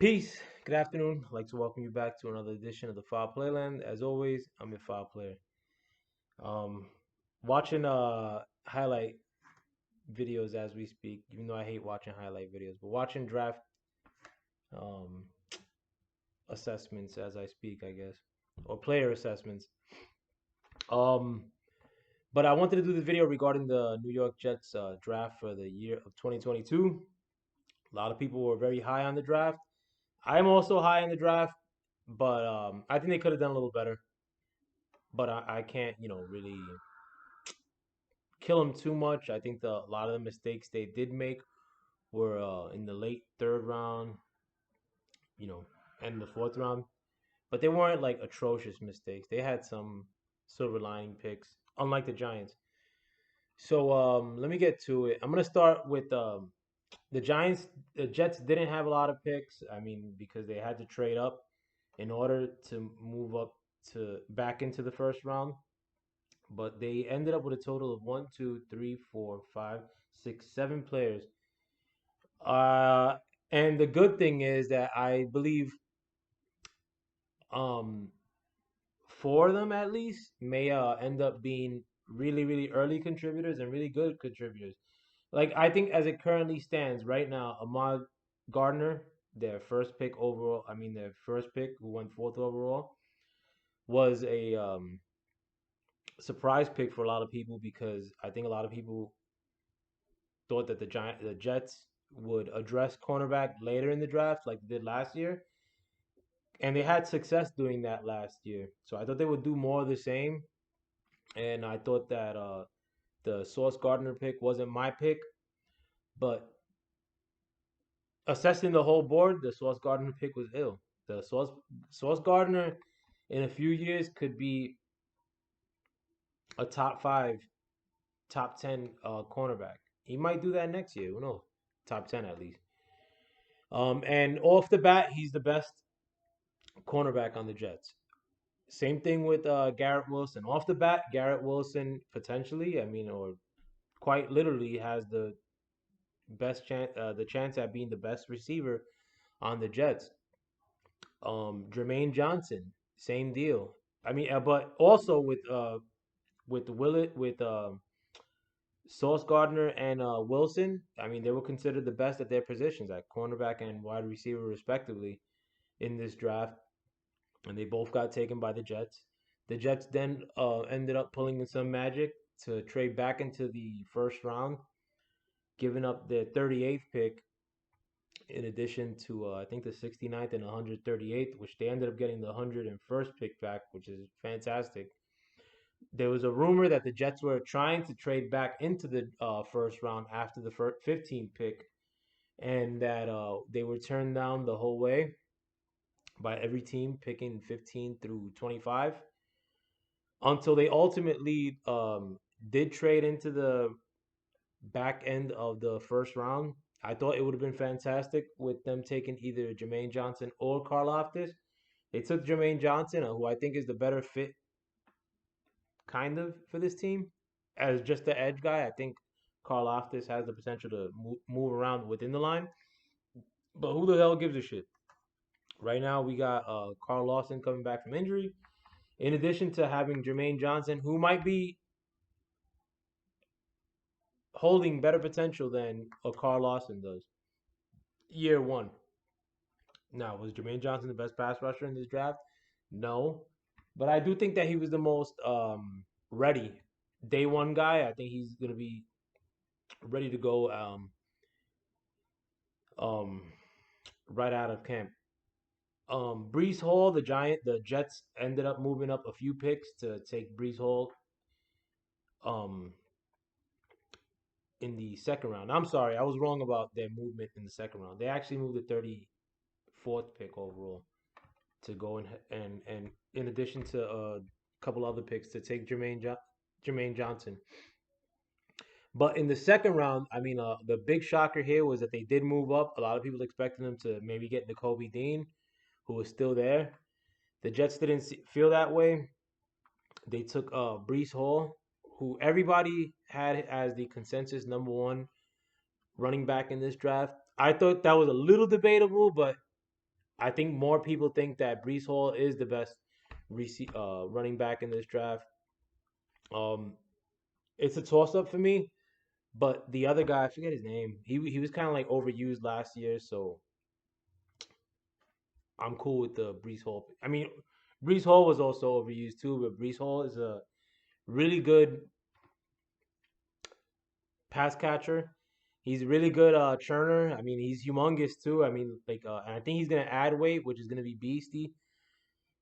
Peace. Good afternoon. I'd like to welcome you back to another edition of the Foul Playland. As always, I'm your Foul Player. Um, Watching highlight videos as we speak. Even though I hate watching highlight videos, but watching draft um assessments as I speak, I guess, or player assessments. Um, but I wanted to do this video regarding the New York Jets draft for the year of 2022. A lot of people were very high on the draft. I'm also high on the draft, but I think they could have done a little better. But I can't, really kill them too much. I think a lot of the mistakes they did make were in the late third round, you know, and the fourth round. But they weren't like atrocious mistakes. They had some silver lining picks, unlike the Giants. So let me get to it. I'm gonna start with the Giants. The Jets didn't have a lot of picks. I mean, because they had to trade up in order to move up to back into the first round. But they ended up with a total of one, two, three, four, five, six, 7 players. Uh, and the good thing is that I believe um 4 of them at least may end up being really, really early contributors and really good contributors. Like I think as it currently stands right now, Ahmad Gardner, their first pick overall, I mean their first pick who went fourth overall, was a surprise pick for a lot of people because I think a lot of people thought that the Jets would address cornerback later in the draft like they did last year, and they had success doing that last year. So I thought they would do more of the same, and I thought that the Sauce Gardner pick wasn't my pick, but assessing the whole board, the Sauce Gardner pick was ill. The Sauce Gardner in a few years could be a top five, top 10 cornerback. He might do that next year. Who knows? Top 10 at least. And off the bat, he's the best cornerback on the Jets. Same thing with Garrett Wilson. Off the bat, Garrett Wilson potentially, I mean, or quite literally has the chance at being the best receiver on the Jets. Jermaine Johnson, same deal. I mean, but also with Willett with Sauce Gardner and Wilson. I mean, they were considered the best at their positions at cornerback and wide receiver respectively in this draft, and they both got taken by the Jets. The Jets then ended up pulling in some magic to trade back into the first round, giving up their 38th pick in addition to I think the 69th and 138th, which they ended up getting the 101st pick back, which is fantastic. There was a rumor that the Jets were trying to trade back into the first round after the 15th pick, and that they were turned down the whole way by every team picking 15 through 25 until they ultimately did trade into the back end of the first round. I thought it would have been fantastic with them taking either Jermaine Johnson or Carl Loftus. They took Jermaine Johnson, who I think is the better fit, kind of, for this team as just the edge guy. I think Carl Loftus has the potential to move around within the line, but who the hell gives a shit? Right now, we got Carl Lawson coming back from injury. In addition to having Jermaine Johnson, who might be holding better potential than a Carl Lawson does. Year one. Now, was Jermaine Johnson the best pass rusher in this draft? No. But I do think that he was the most ready. Day one guy. I think he's gonna be ready to go um right out of camp. Brees Hall, the Jets ended up moving up a few picks to take Brees Hall um in the second round. I'm sorry, I was wrong about their movement in the second round. They actually moved the 34th pick overall to go and in addition to a couple other picks to take Jermaine Johnson. But in the second round, I mean, the big shocker here was that they did move up. A lot of people expected them to maybe get Nakobe Dean, who was still there. The Jets didn't feel that way. They took Brees Hall, who everybody had as the consensus number one running back in this draft. I thought that was a little debatable, but I think more people think that Brees Hall is the best running back in this draft. Um, it's a toss up for me, but the other guy, I forget his name. He was kind of like overused last year, so I'm cool with the Brees Hall. I mean, Brees Hall was also overused too, but Brees Hall is a really good pass catcher. He's a really good churner. I mean, he's humongous too. I mean, and I think he's gonna add weight, which is gonna be beasty.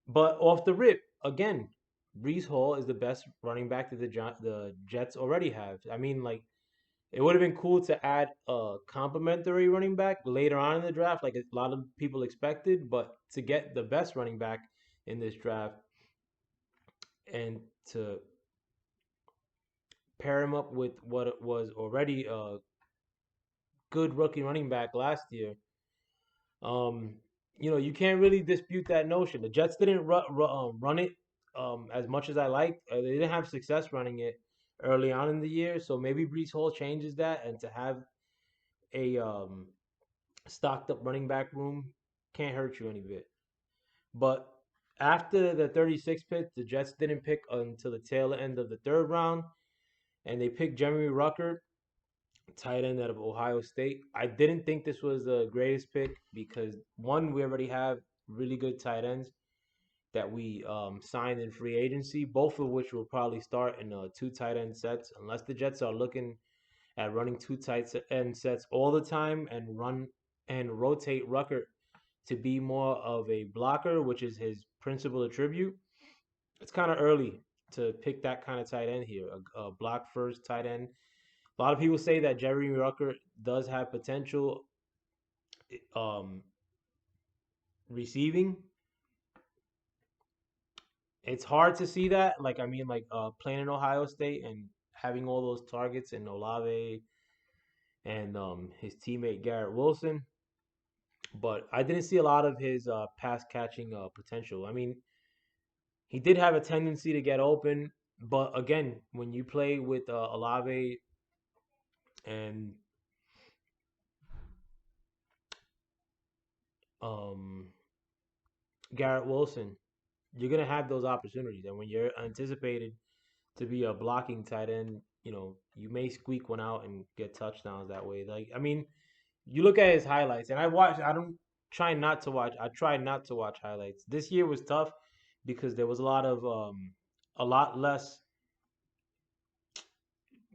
But off the rip, again, Brees Hall is the best running back that the Jets already have. I mean, like it would have been cool to add a complimentary running back later on in the draft, like a lot of people expected. But to get the best running back in this draft and to pair him up with what it was already a good rookie running back last year, um, you can't really dispute that notion. The Jets didn't run it as much as I liked. They didn't have success running it early on in the year, so maybe Brees Hall changes that, and to have a stocked up running back room can't hurt you any bit. But after the 36th pick, the Jets didn't pick until the tail end of the third round, and they picked Jeremy Rucker, tight end out of Ohio State. I didn't think this was the greatest pick because one, we already have really good tight ends that we signed in free agency, both of which will probably start in two tight end sets, unless the Jets are looking at running two tight end sets all the time and run and rotate Rucker to be more of a blocker, which is his principal attribute. It's kind of early to pick that kind of tight end here, a block first tight end. A lot of people say that Jerry Rucker does have potential um, receiving. It's hard to see that. Like I mean, like playing in Ohio State and having all those targets and Olave and his teammate Garrett Wilson. But I didn't see a lot of his pass catching potential. I mean, he did have a tendency to get open, but again, when you play with Olave and um, Garrett Wilson, you're gonna have those opportunities. And when you're anticipated to be a blocking tight end, you may squeak one out and get touchdowns that way. Like, I mean, you look at his highlights, and I don't try not to watch. I try not to watch highlights. This year was tough because there was a lot less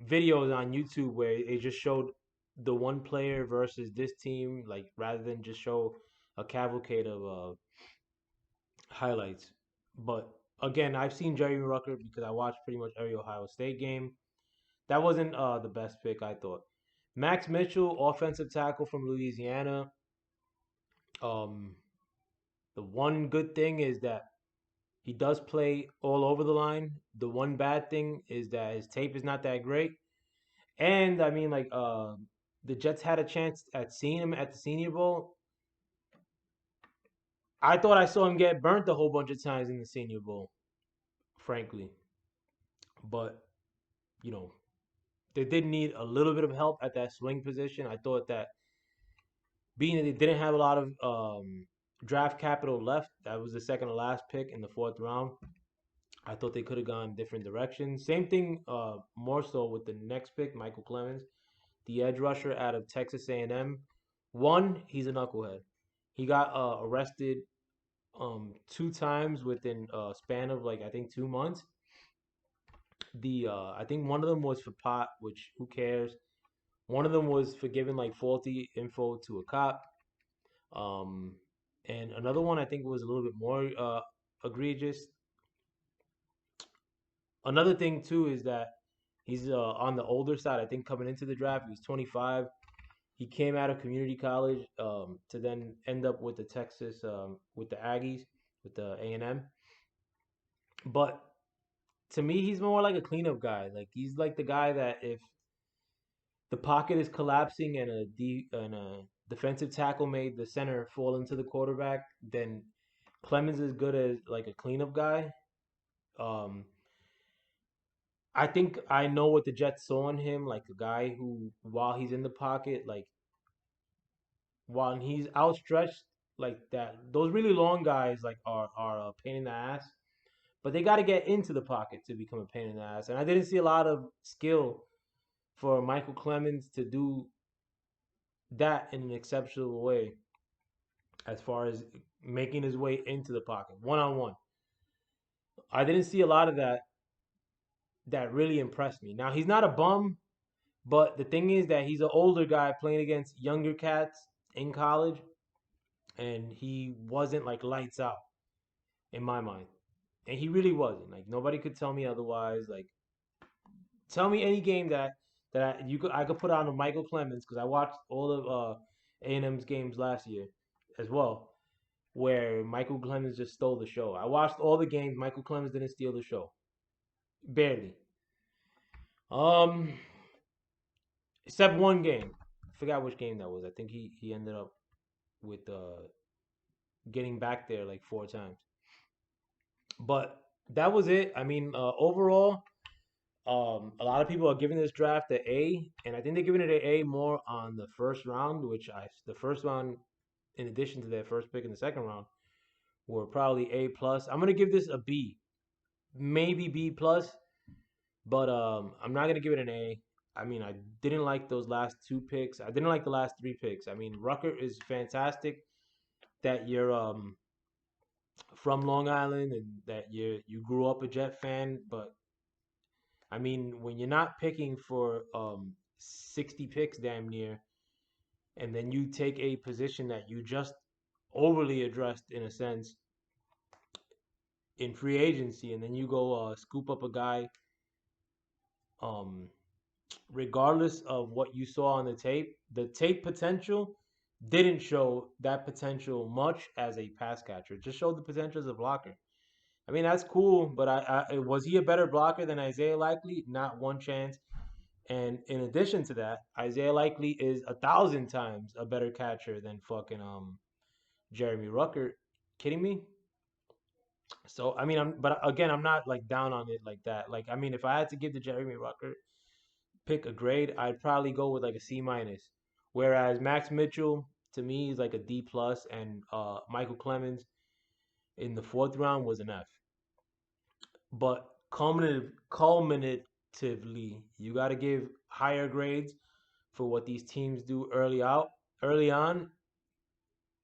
videos on YouTube where it just showed the one player versus this team, like rather than just show a cavalcade of highlights. But again, I've seen Jerry Rucker because I watched pretty much every Ohio State game. That wasn't the best pick, I thought. Max Mitchell, offensive tackle from Louisiana. Um, the one good thing is that he does play all over the line. The one bad thing is that his tape is not that great. And I mean, like, the Jets had a chance at seeing him at the Senior Bowl. I thought I saw him get burnt a whole bunch of times in the Senior Bowl, frankly. But you know, they did need a little bit of help at that swing position. I thought that being that they didn't have a lot of draft capital left, that was the second to last pick in the fourth round. I thought they could have gone different directions. Same thing, more so with the next pick, Michael Clemons, the edge rusher out of Texas A&M. One, he's a knucklehead. He got arrested two times within a span of like I think 2 months. The I think one of them was for pot, which who cares? One of them was for giving like faulty info to a cop. Um, and another one I think was a little bit more egregious. Another thing too is that he's on the older side. I think coming into the draft, he was 25. He came out of community college to then end up with the Texas with the Aggies with the A&M. But to me, he's more like a cleanup guy. Like he's like the guy that if the pocket is collapsing and a defensive tackle made the center fall into the quarterback, then Clemens is good as like a cleanup guy. Um, I think I know what the Jets saw in him, like a guy who, while he's in the pocket, like while he's outstretched, like that. Those really long guys like are a pain in the ass, but they got to get into the pocket to become a pain in the ass. And I didn't see a lot of skill for Michael Clemons to do that in an exceptional way as far as making his way into the pocket one on one. I didn't see a lot of that really impressed me. Now he's not a bum, but the thing is that he's an older guy playing against younger cats in college, and he wasn't like lights out in my mind. And he really wasn't. Like nobody could tell me otherwise. Like tell me any game I could put on a Michael Clemens because I watched all of A&M's games last year as well, where Michael Clemens just stole the show. I watched all the games. Michael Clemens didn't steal the show, barely. Um, except one game. I forgot which game that was. I think he ended up with getting back there like four times. But that was it. I mean, overall, a lot of people are giving this draft an A, and I think they're giving it an A more on the first round, the first round, in addition to their first pick in the second round, were probably A plus. I'm gonna give this a B, maybe B plus, but I'm not gonna give it an A. I mean, I didn't like those last two picks. I didn't like the last three picks. I mean, Rucker is fantastic. That you're from Long Island and that you grew up a Jet fan, but I mean, when you're not picking for 60 picks damn near, and then you take a position that you just overly addressed in a sense in free agency, and then you go scoop up a guy, um, regardless of what you saw on the tape potential didn't show that potential much as a pass catcher. It just showed the potential as a blocker. I mean, that's cool, but was he a better blocker than Isaiah Likely? Not one chance. And in addition to that, Isaiah Likely is 1,000 times a better catcher than fucking Jeremy Rucker. Kidding me? So I mean, but again, I'm not like down on it like that. Like I mean, if I had to give the Jeremy Rucker pick a grade, I'd probably go with like a C minus. Whereas Max Mitchell to me is like a D plus, and Michael Clemens in the fourth round was an F. But culminatively, you got to give higher grades for what these teams do early on,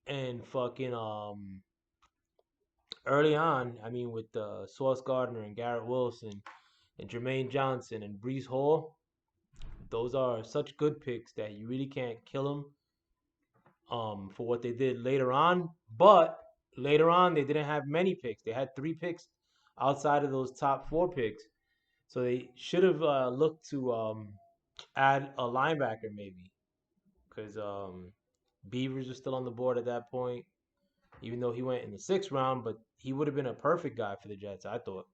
and fucking early on. I mean, with Sauce Gardner and Garrett Wilson and Jermaine Johnson and Brees Hall, those are such good picks that you really can't kill them for what they did later on. But later on, they didn't have many picks. They had three picks outside of those top four picks. So they should have looked to add a linebacker maybe because Beavers was still on the board at that point, even though he went in the sixth round. But he would have been a perfect guy for the Jets, I thought.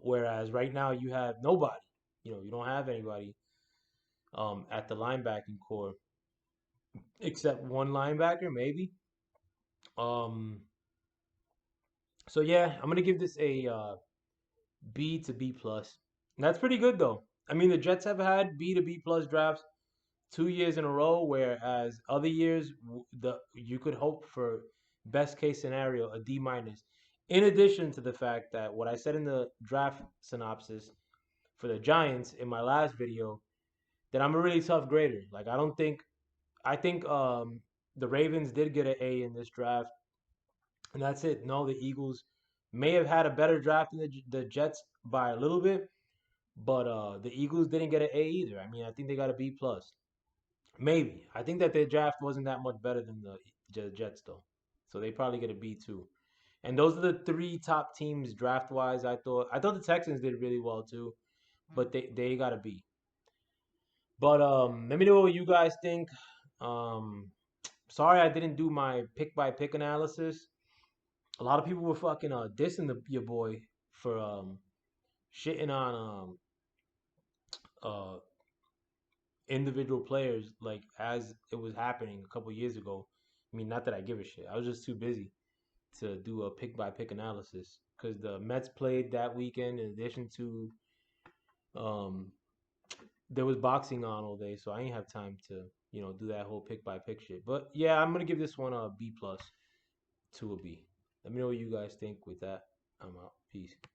Whereas right now you have nobody. You don't have anybody at the linebacking core except one linebacker maybe. Um, so yeah, I'm gonna give this a B to B plus. And that's pretty good though. I mean, the Jets have had B to B plus drafts 2 years in a row, whereas other years the you could hope for best case scenario a D minus. In addition to the fact that what I said in the draft synopsis for the Giants in my last video, that I'm a really tough grader. Like I think the Ravens did get an A in this draft, and that's it. No, the Eagles may have had a better draft than the Jets by a little bit, but the Eagles didn't get an A either. I mean, I think they got a B plus. Maybe. I think that their draft wasn't that much better than the Jets though. So they probably get a B too. And those are the three top teams draft wise. I thought the Texans did really well too, but they got a B. But let me know what you guys think. Um sorry I didn't do my pick by pick analysis. A lot of people were fucking dissing your boy for shitting on uh individual players like as it was happening a couple years ago. I mean, not that I give a shit. I was just too busy to do a pick by pick analysis because the Mets played that weekend. In addition to, um, there was boxing on all day, so I didn't have time to do that whole pick by pick shit. But yeah, I'm gonna give this one a B plus to a B. Let me know what you guys think with that. I'm out. Peace.